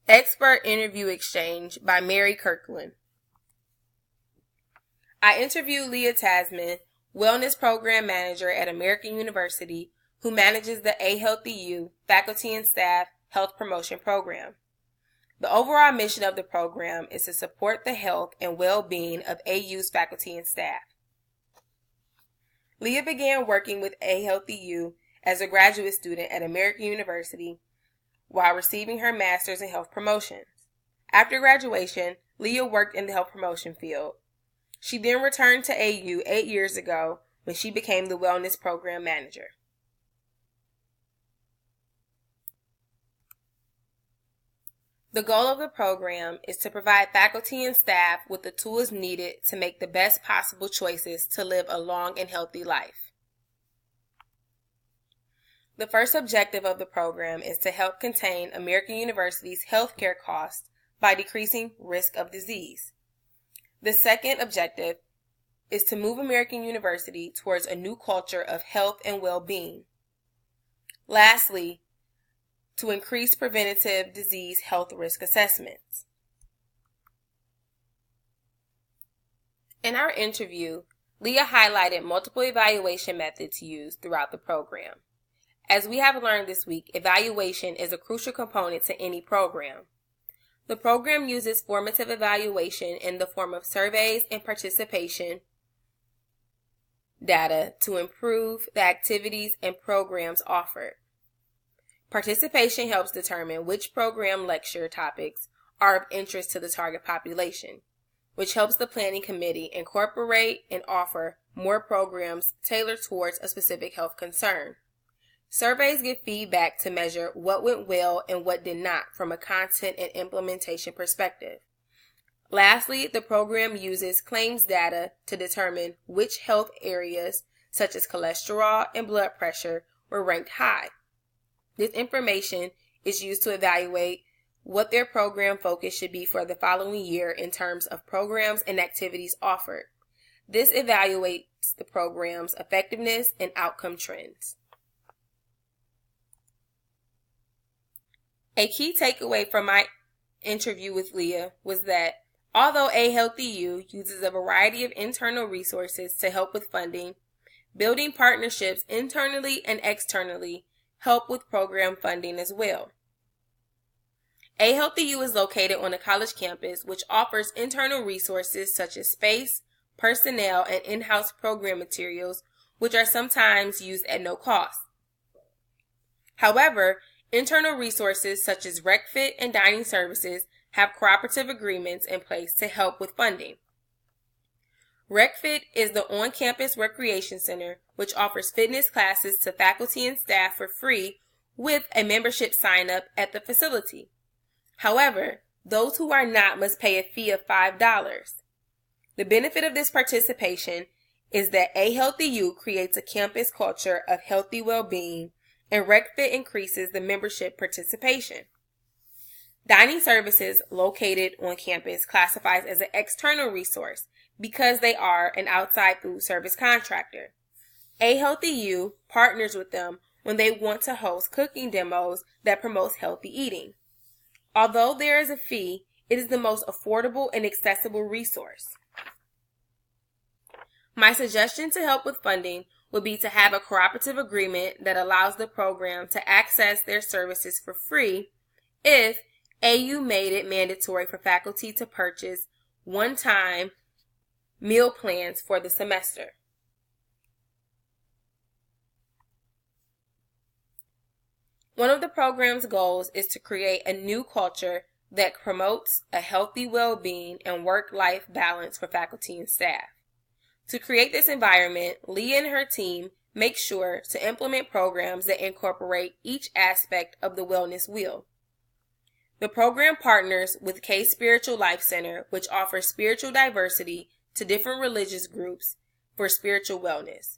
Expert Interview Exchange by Mary Kirkland. I interviewed Leah Tasman, Wellness Program Manager at American University, who manages the A Healthy You Faculty and Staff Health Promotion Program. The overall mission of the program is to support the health and well-being of AU's faculty and staff. Leah began working with A Healthy You as a graduate student at American University while receiving her master's in health promotions. After graduation, Leah worked in the health promotion field. She then returned to AU 8 years ago when she became the Wellness Program Manager. The goal of the program is to provide faculty and staff with the tools needed to make the best possible choices to live a long and healthy life. The first objective of the program is to help contain American University's healthcare costs by decreasing risk of disease. The second objective is to move American University towards a new culture of health and well-being. Lastly, to increase preventative disease health risk assessments. In our interview, Leah highlighted multiple evaluation methods used throughout the program. As we have learned this week, evaluation is a crucial component to any program. The program uses formative evaluation in the form of surveys and participation data to improve the activities and programs offered. Participation helps determine which program lecture topics are of interest to the target population, which helps the planning committee incorporate and offer more programs tailored towards a specific health concern. Surveys give feedback to measure what went well and what did not from a content and implementation perspective. Lastly, the program uses claims data to determine which health areas, such as cholesterol and blood pressure, were ranked high. This information is used to evaluate what their program focus should be for the following year in terms of programs and activities offered. This evaluates the program's effectiveness and outcome trends. A key takeaway from my interview with Leah was that although A Healthy You uses a variety of internal resources to help with funding, building partnerships internally and externally help with program funding as well. A Healthy You is located on a college campus which offers internal resources such as space, personnel, and in-house program materials, which are sometimes used at no cost. However, internal resources such as RecFit and dining services have cooperative agreements in place to help with funding. RecFit is the on-campus recreation center which offers fitness classes to faculty and staff for free with a membership sign-up at the facility. However, those who are not must pay a fee of $5. The benefit of this participation is that A Healthy You creates a campus culture of healthy well-being, and RecFit increases the membership participation. Dining services located on campus classifies as an external resource because they are an outside food service contractor. A Healthy You partners with them when they want to host cooking demos that promotes healthy eating. Although there is a fee, it is the most affordable and accessible resource. My suggestion to help with funding would be to have a cooperative agreement that allows the program to access their services for free if AU made it mandatory for faculty to purchase one-time meal plans for the semester. One of the program's goals is to create a new culture that promotes a healthy well-being and work-life balance for faculty and staff. To create this environment, Leah and her team make sure to implement programs that incorporate each aspect of the wellness wheel. The program partners with Case Spiritual Life Center, which offers spiritual diversity to different religious groups for spiritual wellness.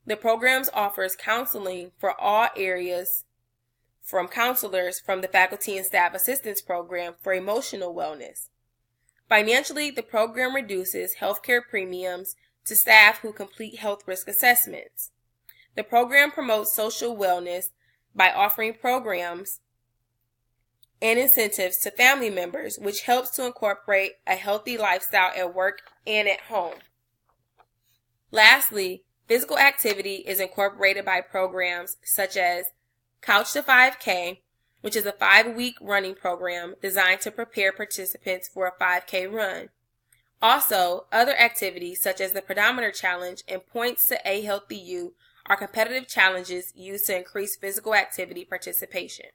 The program offers counseling for all areas, from counselors from the Faculty and Staff Assistance Program for emotional wellness. Financially, the program reduces healthcare premiums to staff who complete health risk assessments. The program promotes social wellness by offering programs and incentives to family members, which helps to incorporate a healthy lifestyle at work and at home. Lastly, physical activity is incorporated by programs such as Couch to 5K, which is a 5-week running program designed to prepare participants for a 5K run. Also, other activities such as the Pedometer Challenge and Points to a Healthy You are competitive challenges used to increase physical activity participation.